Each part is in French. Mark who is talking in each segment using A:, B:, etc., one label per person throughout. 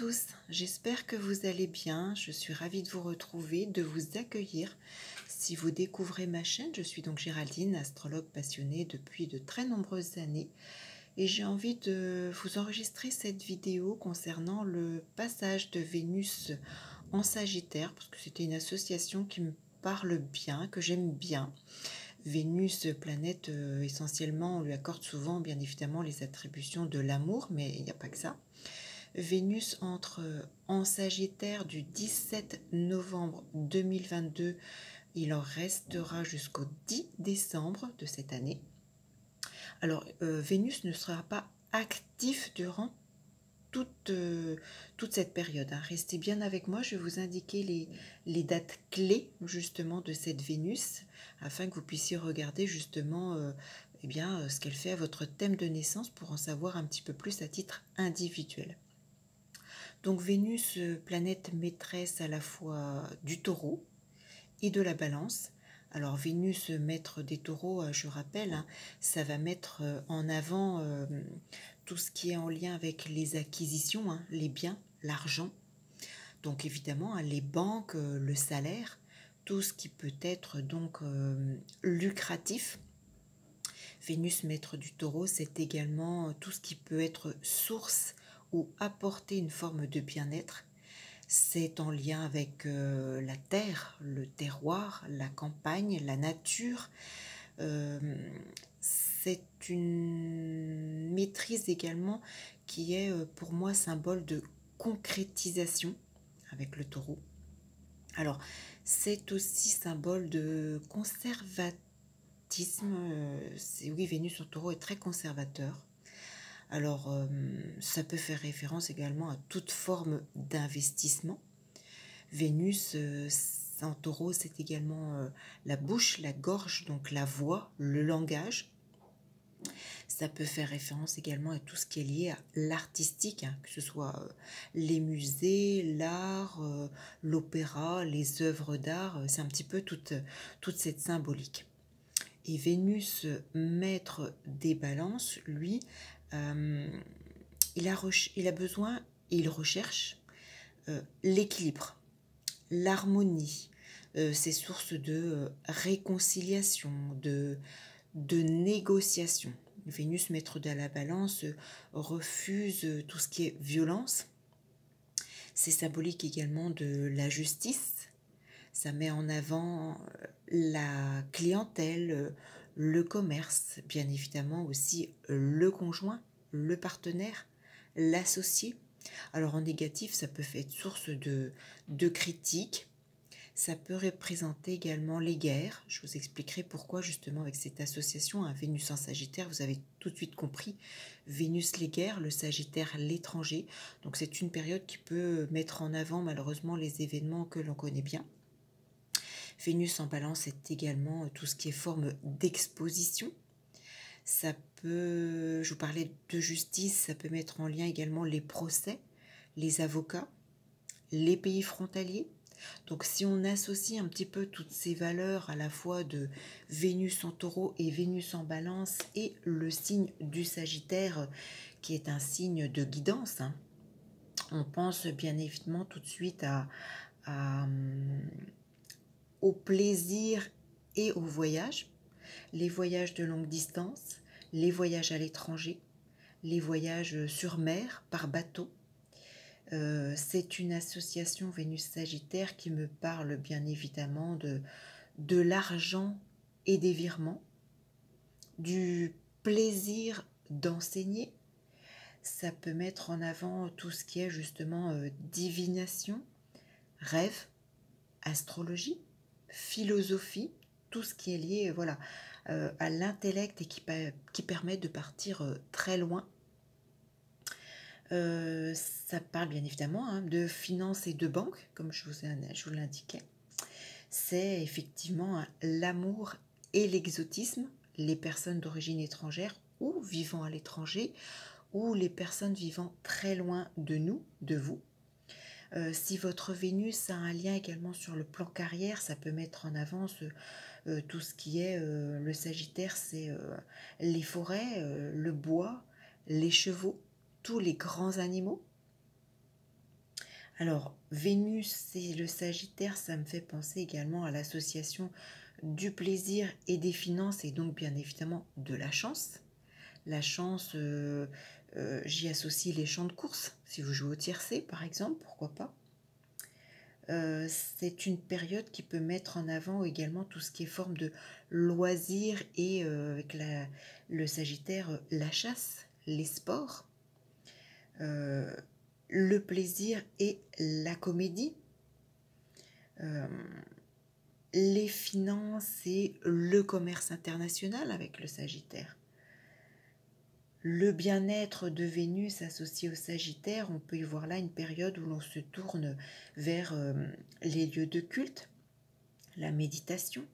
A: tous, j'espère que vous allez bien. Je suis ravie de vous retrouver, de vous accueillir. Si vous découvrez ma chaîne, je suis donc Géraldine, astrologue passionnée depuis de très nombreuses années. Et j'ai envie de vous enregistrer cette vidéo concernant le passage de Vénus en Sagittaire, parce que c'était une association qui me parle bien, que j'aime bien. Vénus, planète, essentiellement, on lui accorde souvent, bien évidemment, les attributions de l'amour, mais il n'y a pas que ça. Vénus entre en Sagittaire du 17 novembre 2022, il en restera jusqu'au 10 décembre de cette année. Alors, Vénus ne sera pas actif durant toute cette période. Restez bien avec moi, je vais vous indiquer les dates clés justement de cette Vénus, afin que vous puissiez regarder justement ce qu'elle fait à votre thème de naissance pour en savoir un petit peu plus à titre individuel. Donc Vénus, planète maîtresse à la fois du Taureau et de la Balance. Alors Vénus, maître des Taureaux, je rappelle, ça va mettre en avant tout ce qui est en lien avec les acquisitions, les biens, l'argent. Donc évidemment, les banques, le salaire, tout ce qui peut être donc lucratif. Vénus, maître du Taureau, c'est également tout ce qui peut être source ou apporter une forme de bien-être. C'est en lien avec la terre, le terroir, la campagne, la nature. C'est une maîtrise également qui est pour moi symbole de concrétisation avec le taureau. Alors, c'est aussi symbole de conservatisme. Oui, Vénus en taureau est très conservateur. Alors, ça peut faire référence également à toute forme d'investissement. Vénus en taureau, c'est également la bouche, la gorge, donc la voix, le langage. Ça peut faire référence également à tout ce qui est lié à l'artistique, que ce soit les musées, l'art, l'opéra, les œuvres d'art. C'est un petit peu toute cette symbolique. Et Vénus, maître des balances, lui, il a besoin et il recherche l'équilibre, l'harmonie, ces sources de réconciliation, de négociation. Vénus, maître de la Balance, refuse tout ce qui est violence. C'est symbolique également de la justice. Ça met en avant la clientèle, le commerce, bien évidemment aussi le conjoint, le partenaire, l'associé. Alors en négatif, ça peut être source de critiques. Ça peut représenter également les guerres. Je vous expliquerai pourquoi justement avec cette association, Vénus en Sagittaire, vous avez tout de suite compris. Vénus les guerres, le Sagittaire l'étranger. Donc c'est une période qui peut mettre en avant malheureusement les événements que l'on connaît bien. Vénus en Balance est également tout ce qui est forme d'exposition. Ça peut, je vous parlais de justice, ça peut mettre en lien également les procès, les avocats, les pays frontaliers. Donc si on associe un petit peu toutes ces valeurs à la fois de Vénus en Taureau et Vénus en Balance et le signe du Sagittaire qui est un signe de guidance, on pense bien évidemment tout de suite au plaisir et au voyage, les voyages de longue distance, les voyages à l'étranger, les voyages sur mer, par bateau. C'est une association Vénus-Sagittaire qui me parle bien évidemment de l'argent et des virements, du plaisir d'enseigner. Ça peut mettre en avant tout ce qui est justement divination, rêve, astrologie, philosophie, tout ce qui est lié à l'intellect et qui permet de partir très loin. Ça parle bien évidemment de finances et de banque, comme je vous l'indiquais. C'est effectivement l'amour et l'exotisme, les personnes d'origine étrangère ou vivant à l'étranger, ou les personnes vivant très loin de nous, de vous. Si votre Vénus a un lien également sur le plan carrière, ça peut mettre en avant tout ce qui est le Sagittaire, c'est les forêts, le bois, les chevaux, tous les grands animaux. Alors, Vénus et le Sagittaire, ça me fait penser également à l'association du plaisir et des finances, et donc bien évidemment de la chance. La chance, j'y associe les champs de course. Si vous jouez au tiercé, par exemple, pourquoi pas. C'est une période qui peut mettre en avant également tout ce qui est forme de loisirs et avec le Sagittaire, la chasse, les sports, euh, le plaisir et la comédie, euh, les finances et le commerce international avec le Sagittaire. Le bien-être de Vénus associé au Sagittaire, on peut y voir là une période où l'on se tourne vers les lieux de culte, la méditation,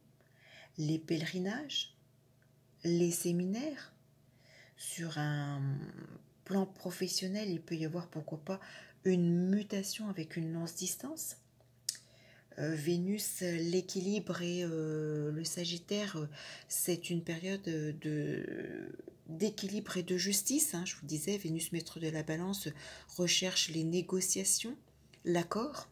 A: les pèlerinages, les séminaires. Sur un plan professionnel, il peut y avoir pourquoi pas une mutation avec une longue distance. Vénus, l'équilibre et le Sagittaire, c'est une période d'équilibre et de justice. Hein. Je vous disais, Vénus, maître de la balance, recherche les négociations, l'accord.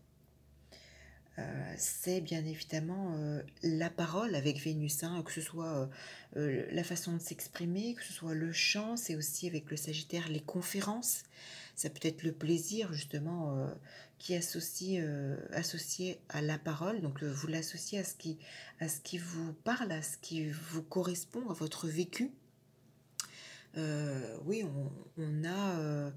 A: C'est bien évidemment la parole avec Vénus, hein, que ce soit la façon de s'exprimer, que ce soit le chant, c'est aussi avec le Sagittaire les conférences, ça peut être le plaisir justement qui est associé à la parole, donc vous l'associez à ce qui vous parle, à ce qui vous correspond, à votre vécu. Oui, on a...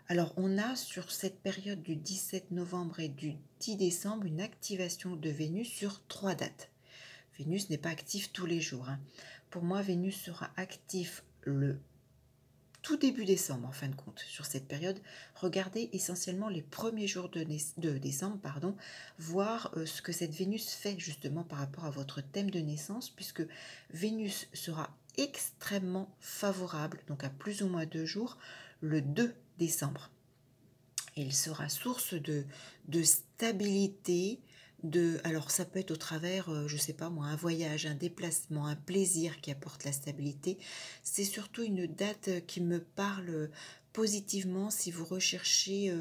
A: alors, on a sur cette période du 17 novembre et du 10 décembre une activation de Vénus sur 3 dates. Vénus n'est pas active tous les jours. Hein. Pour moi, Vénus sera active le tout début décembre, en fin de compte, sur cette période. Regardez essentiellement les premiers jours de décembre, voir ce que cette Vénus fait justement par rapport à votre thème de naissance, puisque Vénus sera extrêmement favorable, donc à plus ou moins 2 jours, le 2 décembre. Et il sera source de stabilité, alors ça peut être au travers, je sais pas moi, un voyage, un déplacement, un plaisir qui apporte la stabilité. C'est surtout une date qui me parle positivement si vous recherchez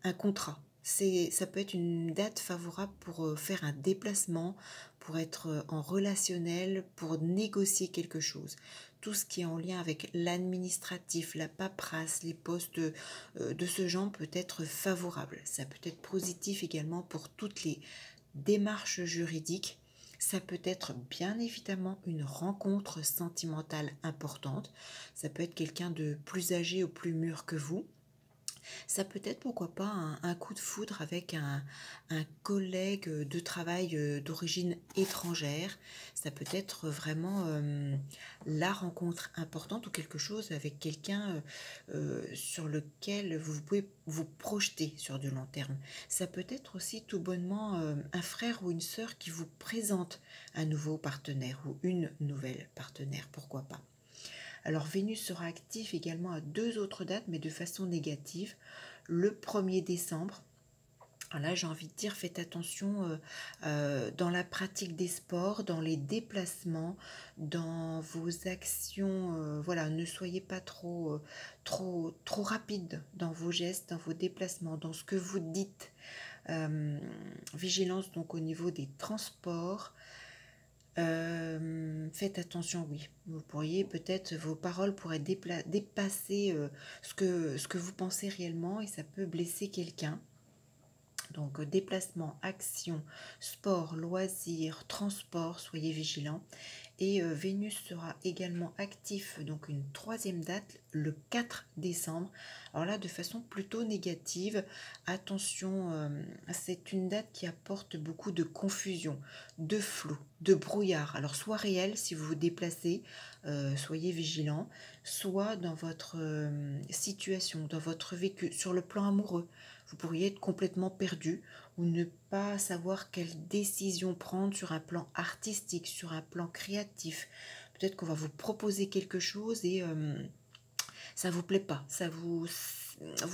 A: un contrat. Ça peut être une date favorable pour faire un déplacement, pour être en relationnel, pour négocier quelque chose. Tout ce qui est en lien avec l'administratif, la paperasse, les postes de ce genre peut être favorable. Ça peut être positif également pour toutes les démarches juridiques. Ça peut être bien évidemment une rencontre sentimentale importante. Ça peut être quelqu'un de plus âgé ou plus mûr que vous. Ça peut être pourquoi pas un coup de foudre avec un collègue de travail d'origine étrangère. Ça peut être vraiment la rencontre importante ou quelque chose avec quelqu'un sur lequel vous pouvez vous projeter sur du long terme. Ça peut être aussi tout bonnement un frère ou une sœur qui vous présente un nouveau partenaire ou une nouvelle partenaire, pourquoi pas. Alors Vénus sera active également à 2 autres dates, mais de façon négative. Le 1er décembre, là j'ai envie de dire, faites attention dans la pratique des sports, dans les déplacements, dans vos actions. Voilà, ne soyez pas trop rapide dans vos gestes, dans vos déplacements, dans ce que vous dites. Vigilance donc au niveau des transports. Faites attention, oui. Vous pourriez peut-être, vos paroles pourraient dépasser ce que vous pensez réellement et ça peut blesser quelqu'un. Donc déplacement, action, sport, loisirs, transport, soyez vigilants. Et Vénus sera également actif, donc une 3e date, le 4 décembre. Alors là, de façon plutôt négative, attention, c'est une date qui apporte beaucoup de confusion, de flou, de brouillard. Alors soit réel si vous vous déplacez, soyez vigilants, soit dans votre situation, dans votre vécu, sur le plan amoureux. Vous pourriez être complètement perdu ou ne pas savoir quelle décision prendre sur un plan artistique, sur un plan créatif. Peut-être qu'on va vous proposer quelque chose et ça vous plaît pas. Vous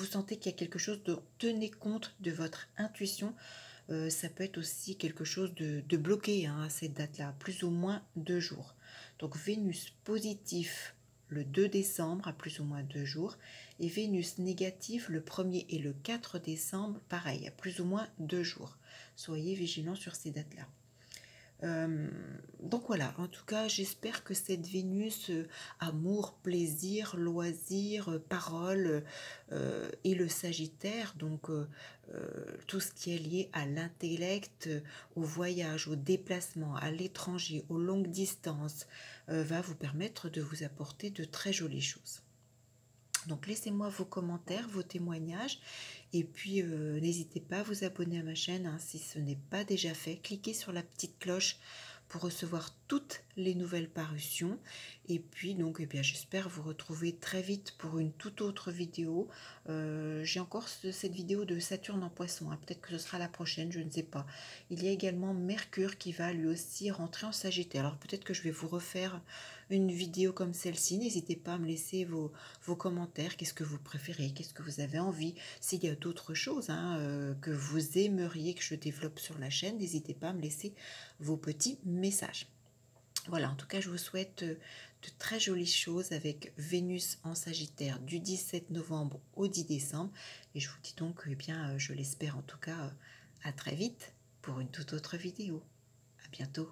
A: sentez qu'il y a quelque chose de... Tenez compte de votre intuition. Ça peut être aussi quelque chose de bloqué hein, à cette date-là, plus ou moins 2 jours. Donc Vénus positif le 2 décembre à plus ou moins 2 jours et Vénus négative le 1er et le 4 décembre, pareil, à plus ou moins 2 jours. Soyez vigilants sur ces dates-là. Donc voilà, en tout cas, j'espère que cette Vénus, amour, plaisir, loisir, parole, et le Sagittaire, donc tout ce qui est lié à l'intellect, au voyage, au déplacement, à l'étranger, aux longues distances, va vous permettre de vous apporter de très jolies choses. Donc laissez-moi vos commentaires, vos témoignages et puis n'hésitez pas à vous abonner à ma chaîne hein, si ce n'est pas déjà fait. Cliquez sur la petite cloche pour recevoir toutes les nouvelles parutions. Et puis donc eh bien, j'espère vous retrouver très vite pour une toute autre vidéo. J'ai encore cette vidéo de Saturne en Poisson, hein. Peut-être que ce sera la prochaine, je ne sais pas. Il y a également Mercure qui va lui aussi rentrer en Sagittaire. Alors peut-être que je vais vous refaire une vidéo comme celle-ci. N'hésitez pas à me laisser vos commentaires. Qu'est-ce que vous préférez? Qu'est-ce que vous avez envie? S'il y a d'autres choses hein, que vous aimeriez que je développe sur la chaîne, n'hésitez pas à me laisser vos petits messages. Voilà, en tout cas, je vous souhaite de très jolies choses avec Vénus en Sagittaire du 17 novembre au 10 décembre. Et je vous dis donc, eh bien, je l'espère en tout cas, à très vite pour une toute autre vidéo. À bientôt.